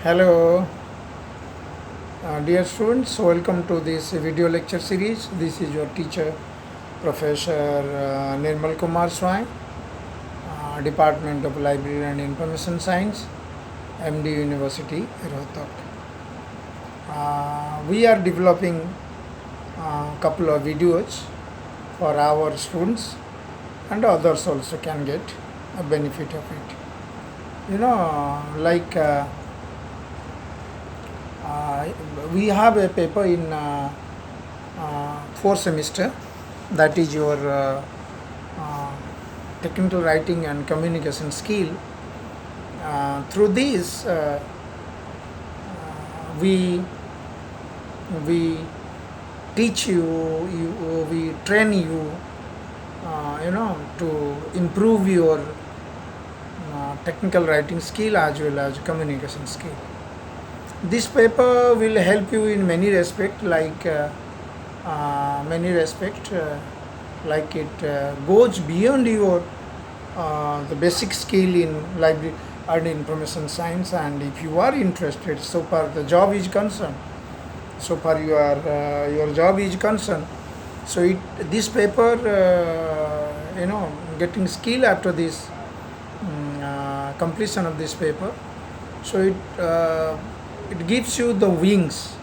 Hello, dear students, welcome to this video lecture series. This is your teacher, Professor Nirmal Kumar Swai, Department of Library and Information Science, MD University, Rohtak. We are developing a couple of videos for our students, and others also can get a benefit of it. Like we have a paper in fourth semester, that is your uh, technical writing and communication skill. Through this, we teach we train you, to improve your technical writing skill as well as communication skill. This paper will help you in many respect, like it goes beyond your the basic skill in library and information science. And if you are interested, so far the job is concerned, so far your job is concerned, so this paper, getting skill after this completion of this paper, so it gives you the wings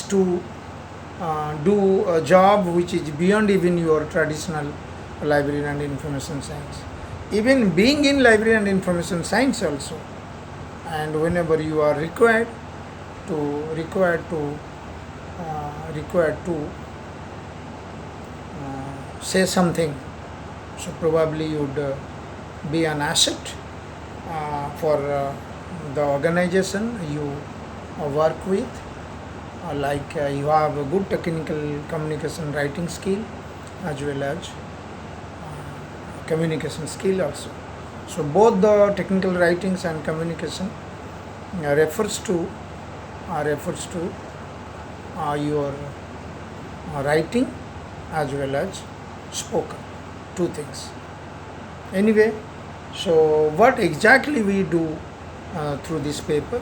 to do a job which is beyond even your traditional library and information science, even being in library and information science also. And whenever you are required to say something, so probably you would be an asset for the organization you work with, like you have a good technical communication writing skill as well as communication skill also. So both the technical writings and communication refers to your writing as well as spoken, two things. Anyway, so what exactly we do through this paper?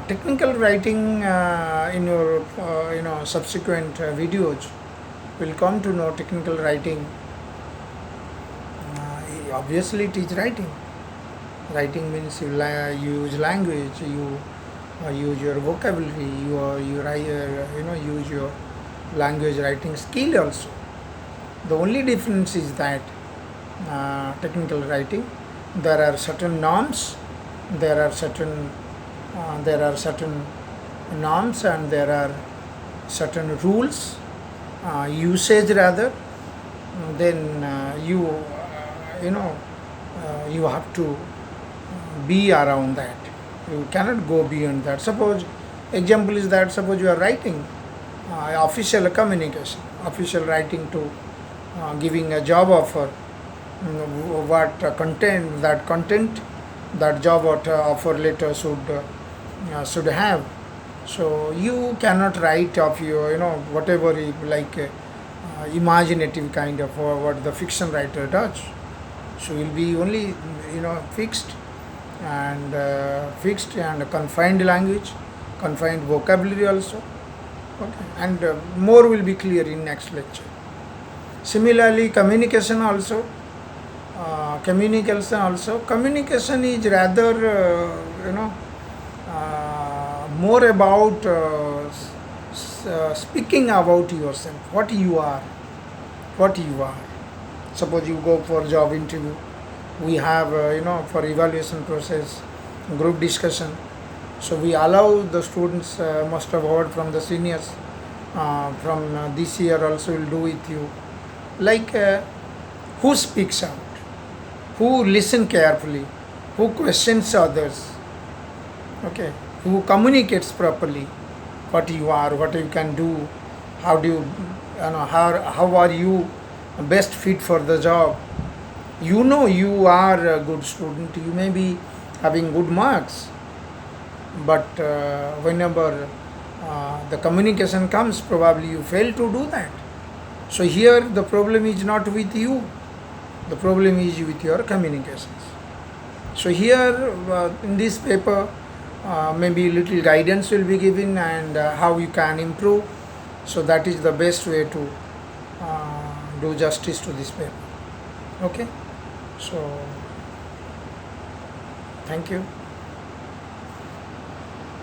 Technical writing, in your subsequent videos will come to know technical writing. Obviously it is writing. Writing means you use language, you use your vocabulary, use your language writing skill also. The only difference is that technical writing, there are certain norms, there are certain norms, and there are certain rules, usage rather. Then you have to be around that. You cannot go beyond that. Suppose example is that, suppose you are writing official communication, official writing to giving a job offer, what content that job offer letter should have. So you cannot write of your whatever imaginative kind of what the fiction writer does. So will be only fixed and confined language, confined vocabulary also. Okay, and more will be clear in next lecture. Similarly, communication also. Communication is rather more about speaking about yourself, what you are. Suppose you go for job interview, we have for evaluation process, group discussion. So we allow the students, must have heard from the seniors, from this year also will do with you, like who speaks out, who listen carefully, who questions others, okay, who communicates properly, what you are, what you can do, how do you, how are you best fit for the job. You are a good student, you may be having good marks, but whenever the communication comes, probably you fail to do that. So here the problem is not with you, the problem is with your communications. So here in this paper, maybe little guidance will be given, and how you can improve. So that is the best way to do justice to this paper. Okay, so thank you.